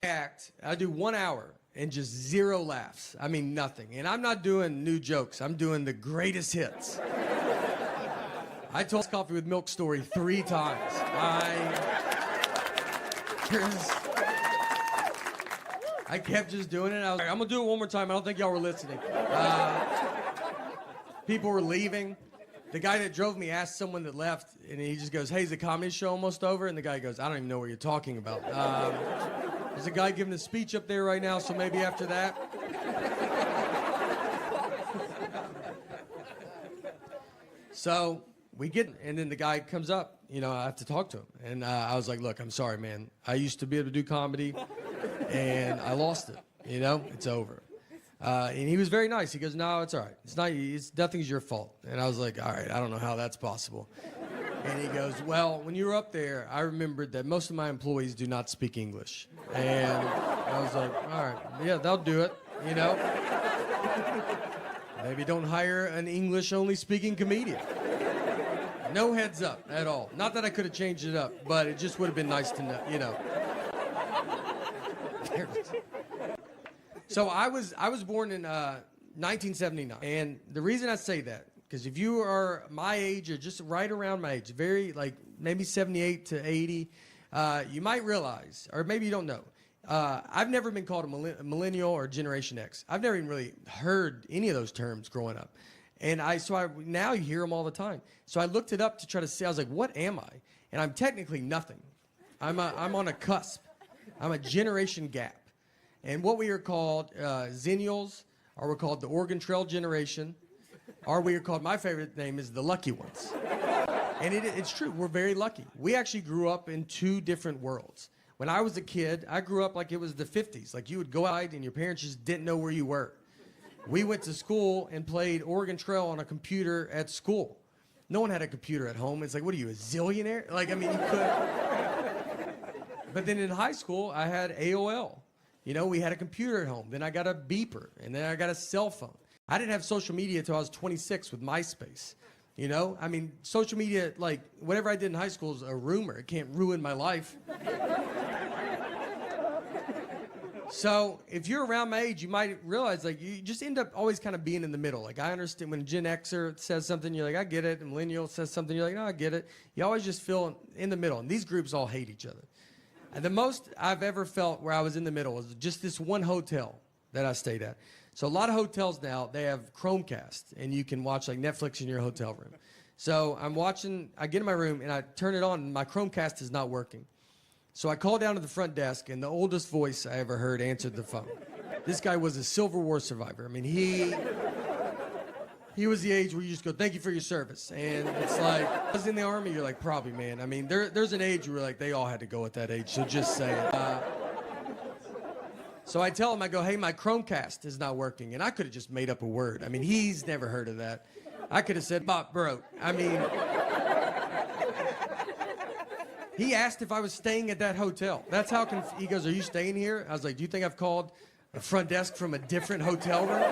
act, I do 1 hour and just 0 laughs. I mean, nothing. And I'm not doing new jokes. I'm doing the greatest hits. I told Coffee with Milk story 3 times. I kept just doing it. I was like, I'm going to do it one more time. I don't think y'all were listening. People were leaving. The guy that drove me asked someone that left, and he just goes, hey, is the comedy show almost over? And the guy goes, I don't even know what you're talking about. There's a guy giving a speech up there right now, so maybe after that. So we get, and then the guy comes up, you know, I have to talk to him. And I was like, look, I'm sorry, man. I used to be able to do comedy, and I lost it, you know? It's over. And he was very nice. He goes, no, it's all right. Nothing's your fault. And I was like, all right, I don't know how that's possible. And he goes, well, when you were up there, I remembered that most of my employees do not speak English. And I was like, all right, yeah, they'll do it, you know? Maybe don't hire an English-only speaking comedian. No heads up at all. Not that I could have changed it up, but it just would have been nice to know, you know. So I was born in 1979, and the reason I say that, because if you are my age or just right around my age, very like maybe 78 to 80, you might realize, or maybe you don't know, I've never been called a millennial or Generation X. I've never even really heard any of those terms growing up. And now you hear them all the time. So I looked it up to try to see, I was like, what am I? And I'm technically nothing. I'm on a cusp. I'm a generation gap. And what we are called Zennials, or we're called the Oregon Trail generation, or we are called, my favorite name is the lucky ones. And it's true, we're very lucky. We actually grew up in 2 different worlds. When I was a kid, I grew up like it was the 50s. Like you would go out and your parents just didn't know where you were. We went to school and played Oregon Trail on a computer at school. No one had a computer at home. It's like, what are you, a zillionaire? Like, I mean, you could. But then in high school, I had AOL. You know, we had a computer at home. Then I got a beeper, and then I got a cell phone. I didn't have social media until I was 26 with MySpace. You know, I mean, social media, like, whatever I did in high school is a rumor. It can't ruin my life. So if you're around my age, you might realize, like, you just end up always kind of being in the middle. Like, I understand when a Gen Xer says something, you're like, I get it. And millennial says something, you're like, no, I get it. You always just feel in the middle. And these groups all hate each other. And the most I've ever felt where I was in the middle was just this one hotel that I stayed at. So a lot of hotels now, they have Chromecast, and you can watch like Netflix in your hotel room. So I get in my room, and I turn it on, and my Chromecast is not working. So I call down to the front desk, and the oldest voice I ever heard answered the phone. This guy was a Civil War survivor. I mean, he was the age where you just go, thank you for your service. And it's like, I was in the Army, you're like, probably, man. I mean, there's an age where like they all had to go at that age, so just say it. So I tell him, I go, hey, my Chromecast is not working. And I could have just made up a word. I mean, he's never heard of that. I could have said, bop broke. I mean, he asked if I was staying at that hotel. That's how, he goes, are you staying here? I was like, do you think I've called the front desk from a different hotel room?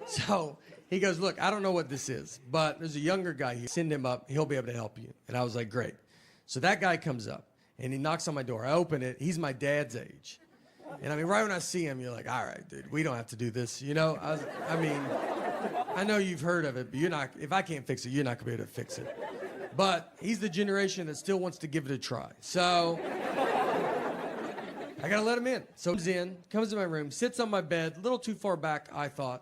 So he goes, look, I don't know what this is, but there's a younger guy here. Send him up. He'll be able to help you. And I was like, great. So that guy comes up, and he knocks on my door. I open it. He's my dad's age. And I mean, right when I see him, you're like, all right, dude, we don't have to do this. You know, I mean, I know you've heard of it, but you're not, if I can't fix it, you're not going to be able to fix it. But he's the generation that still wants to give it a try. So I got to let him in. So he comes in my room, sits on my bed, a little too far back, I thought.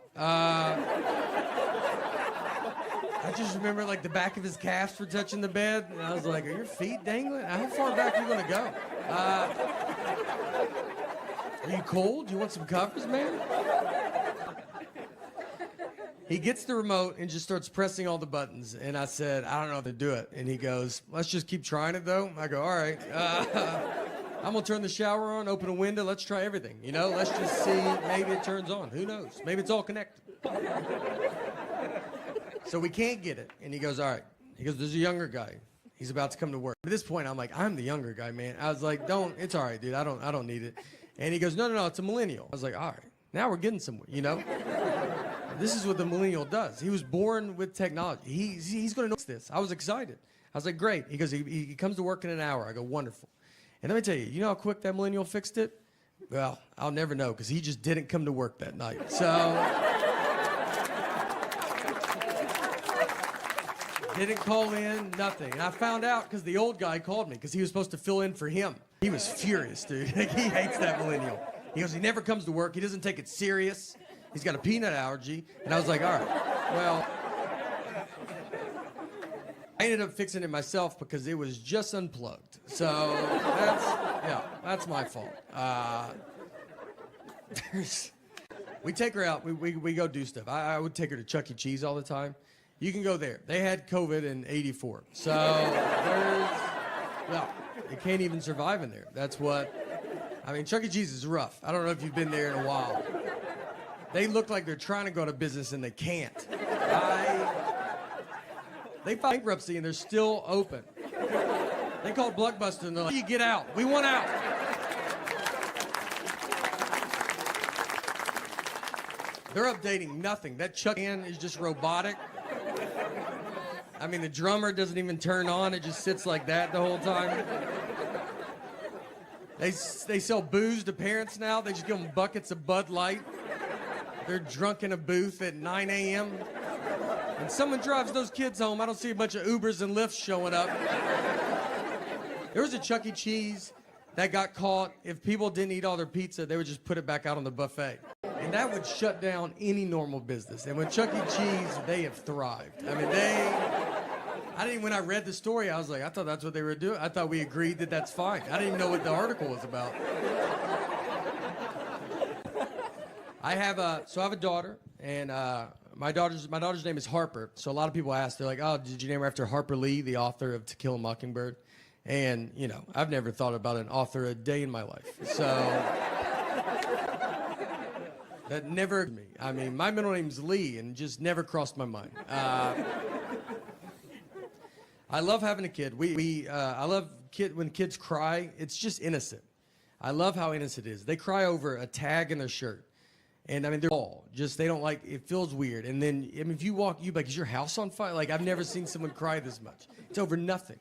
I just remember like the back of his calves were touching the bed, and I was like, are your feet dangling? How far back are you going to go? Are you cold? Do you want some covers, man? He gets the remote and just starts pressing all the buttons. And I said, I don't know how to do it. And he goes, let's just keep trying it, though. I go, all right. I'm going to turn the shower on, open a window. Let's try everything. You know, let's just see. Maybe it turns on. Who knows? Maybe it's all connected. So we can't get it. And he goes, all right. He goes, there's a younger guy. He's about to come to work. At this point, I'm like, I'm the younger guy, man. I was like, it's all right, dude. I don't need it. And he goes, no, it's a millennial. I was like, all right. Now we're getting somewhere, you know? This is what the millennial does. He was born with technology. He's going to notice this. I was excited. I was like, great. He goes, he comes to work in an hour. I go, wonderful. And let me tell you, you know how quick that millennial fixed it? Well, I'll never know because he just didn't come to work that night. So, didn't call in, nothing. And I found out because the old guy called me because he was supposed to fill in for him. He was furious, dude. He hates that millennial. He goes, he never comes to work. He doesn't take it serious. He's got a peanut allergy. And I was like, all right, well, I ended up fixing it myself because it was just unplugged. So that's my fault. We take her out. We go do stuff. I would take her to Chuck E. Cheese all the time. You can go there. They had COVID in '84. So you can't even survive in there. That's what, I mean, Chuck E. Cheese is rough. I don't know if you've been there in a while. They look like they're trying to go to business and they can't. They filed bankruptcy and they're still open. They called Blockbuster and they're like, you get out. We want out. They're updating nothing. That Chuck can is just robotic. I mean, the drummer doesn't even turn on. It just sits like that the whole time. They sell booze to parents now. They just give them buckets of Bud Light. They're drunk in a booth at 9 a.m. And someone drives those kids home. I don't see a bunch of Ubers and Lyfts showing up. There was a Chuck E. Cheese that got caught. If people didn't eat all their pizza, they would just put it back out on the buffet. And that would shut down any normal business. And with Chuck E. Cheese, they have thrived. I mean, when I read the story, I was like, I thought that's what they were doing. I thought we agreed that that's fine. I didn't even know what the article was about. I have a daughter, and my daughter's name is Harper. So a lot of people ask, they're like, oh, did you name her after Harper Lee, the author of To Kill a Mockingbird? And, you know, I've never thought about an author a day in my life. So that never me. I mean, my middle name's Lee, and just never crossed my mind. I love having a kid. I love when kids cry. It's just innocent. I love how innocent it is. They cry over a tag in their shirt. And I mean, they're all just, they don't like, it feels weird. And then, I mean, if you walk, like, is your house on fire? Like, I've never seen someone cry this much. It's over nothing.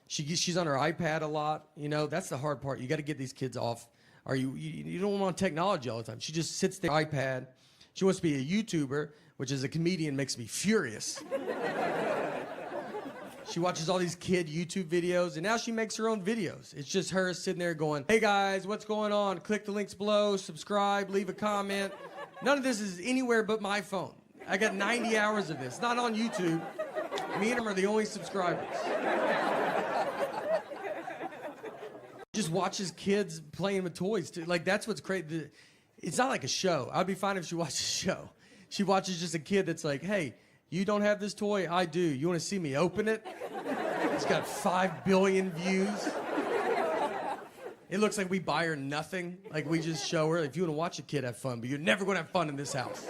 She's on her iPad a lot. You know, that's the hard part. You got to get these kids off. Or you don't want technology all the time. She just sits there, iPad. She wants to be a YouTuber, which as a comedian makes me furious. She watches all these kid YouTube videos, and now she makes her own videos. It's just her sitting there going, hey guys, what's going on? Click the links below, subscribe, leave a comment. None of this is anywhere but my phone. I got 90 hours of this, not on YouTube. Me and him are the only subscribers. Just watches kids playing with toys, too. Like, that's what's crazy. It's not like a show. I'd be fine if she watched a show. She watches just a kid that's like, hey, you don't have this toy? I do. You want to see me open it? It's got 5 billion views. It looks like we buy her nothing. Like, we just show her, if you want to watch a kid have fun, but you're never going to have fun in this house.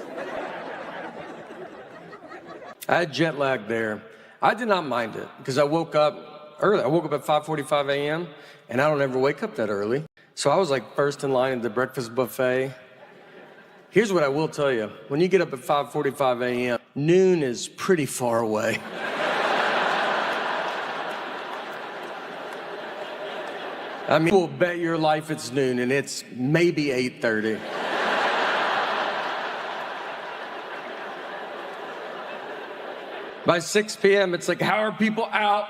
I had jet lag there. I did not mind it because I woke up early. I woke up at 5:45 a.m., and I don't ever wake up that early. So I was like first in line at the breakfast buffet. Here's what I will tell you. When you get up at 5:45 a.m., noon is pretty far away. I mean, we'll bet your life it's noon, and it's maybe 8:30. By 6 p.m., it's like, how are people out?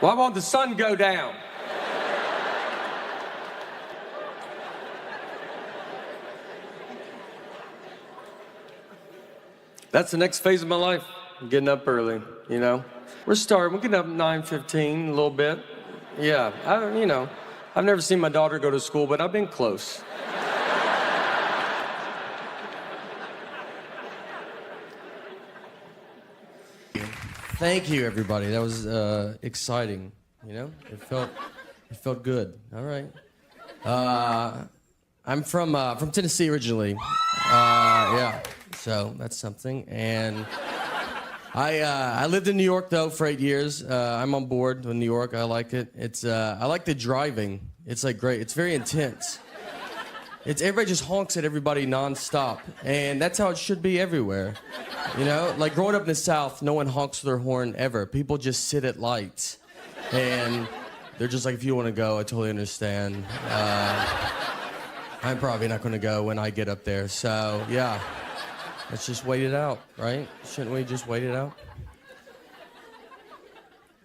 Why won't the sun go down? That's the next phase of my life. I'm getting up early, you know. We're getting up 9:15, a little bit. Yeah, I've never seen my daughter go to school, but I've been close. Thank you, everybody. That was exciting, you know. It felt good. All right. I'm from Tennessee originally. Yeah. So that's something. And I lived in New York though for 8 years. I'm on board with New York. I like it. I like the driving. It's like great. It's very intense. Everybody just honks at everybody nonstop, and that's how it should be everywhere. You know, like growing up in the South, no one honks their horn ever. People just sit at lights, and they're just like, if you want to go, I totally understand. I'm probably not going to go when I get up there, so yeah, let's just wait it out, right? Shouldn't we just wait it out?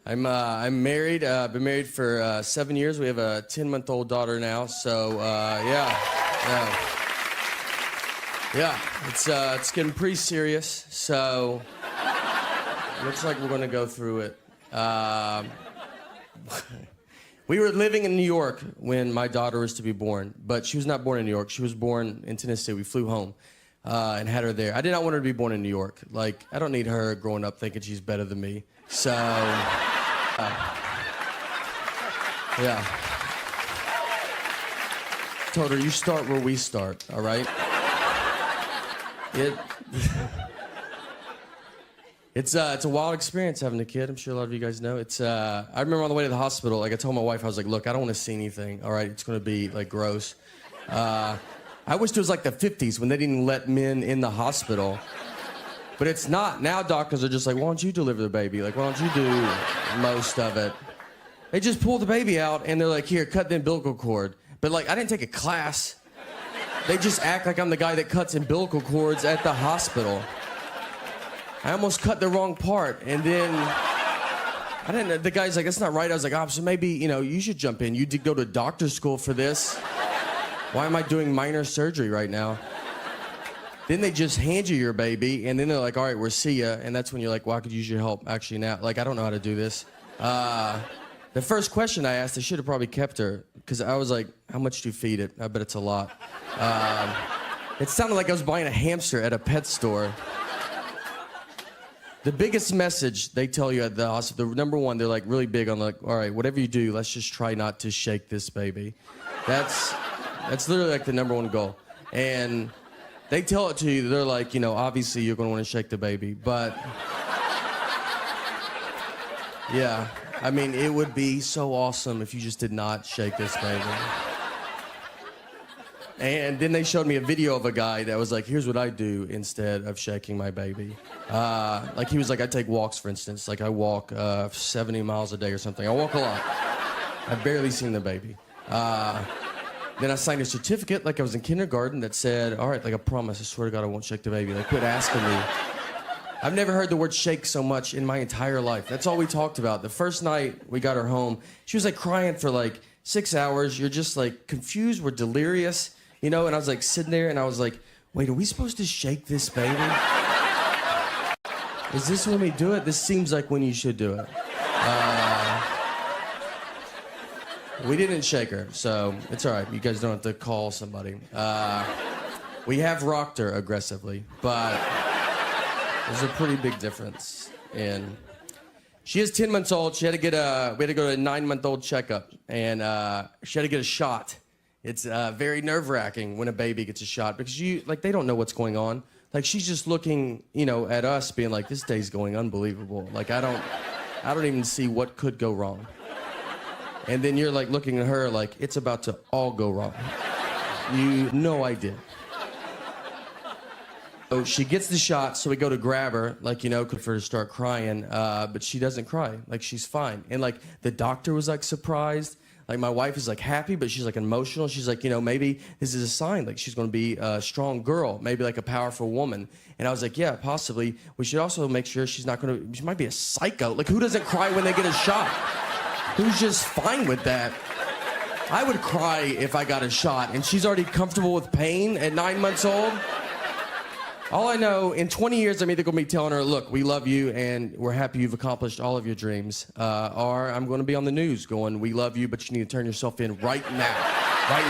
I'm married. Been married for 7 years. We have a 10-month-old daughter now. So yeah. It's getting pretty serious. So looks like we're gonna go through it. We were living in New York when my daughter was to be born, but she was not born in New York. She was born in Tennessee. We flew home and had her there. I did not want her to be born in New York. Like, I don't need her growing up thinking she's better than me. So. Yeah. Told her, you start where we start, all right? It's a wild experience having a kid. I'm sure a lot of you guys know. I remember on the way to the hospital, like I told my wife, I was like, look, I don't want to see anything, all right? It's going to be, like, gross. I wish it was like the 50s when they didn't let men in the hospital. But it's not. Now doctors are just like, why don't you deliver the baby? Like, why don't you do most of it? They just pull the baby out, and they're like, here, cut the umbilical cord. But, like, I didn't take a class. They just act like I'm the guy that cuts umbilical cords at the hospital. I almost cut the wrong part, and then the guy's like, that's not right. I was like, oh, so maybe, you should jump in. You did go to doctor's school for this. Why am I doing minor surgery right now? Then they just hand you your baby, and then they're like, all right, we'll see ya. And that's when you're like, well, I could use your help actually now. Like, I don't know how to do this. The first question I asked, I should have probably kept her, because I was like, how much do you feed it? I bet it's a lot. It sounded like I was buying a hamster at a pet store. The biggest message they tell you at the hospital, number one, they're like really big on like, all right, whatever you do, let's just try not to shake this baby. That's literally like the number one goal. And they tell it to you, they're like, obviously you're gonna wanna shake the baby, but yeah, I mean, it would be so awesome if you just did not shake this baby. And then they showed me a video of a guy that was like, here's what I do instead of shaking my baby. Like he was like, I take walks, for instance. Like I walk 70 miles a day or something. I walk a lot. I've barely seen the baby. Then I signed a certificate like I was in kindergarten that said, all right, like I promise, I swear to God I won't shake the baby. Like quit asking me. I've never heard the word shake so much in my entire life. That's all we talked about. The first night we got her home, she was like crying for like 6 hours. You're just like confused, we're delirious, and I was like sitting there and I was like, wait, are we supposed to shake this baby? Is this when we do it? This seems like when you should do it. We didn't shake her, so it's all right. You guys don't have to call somebody. We have rocked her aggressively, but there's a pretty big difference. And she is 10 months old. We had to go to a 9-month-old checkup, and she had to get a shot. It's very nerve-wracking when a baby gets a shot because they don't know what's going on. Like she's just looking, at us, being like, this day's going unbelievable. Like I don't even see what could go wrong. And then you're like looking at her like it's about to all go wrong. No idea. So she gets the shot, so we go to grab her, like, for her to start crying, but she doesn't cry. Like, she's fine. And, like, the doctor was, like, surprised. Like, my wife is, like, happy, but she's, like, emotional. She's like, maybe this is a sign. Like, she's going to be a strong girl, maybe, like, a powerful woman. And I was like, yeah, possibly. We should also make sure she's not going to, she might be a psycho. Like, who doesn't cry when they get a shot? Who's just fine with that? I would cry if I got a shot, and she's already comfortable with pain at 9 months old. All I know, in 20 years, I'm either going to be telling her, look, we love you, and we're happy you've accomplished all of your dreams. Or I'm going to be on the news going, we love you, but you need to turn yourself in right now. Right now.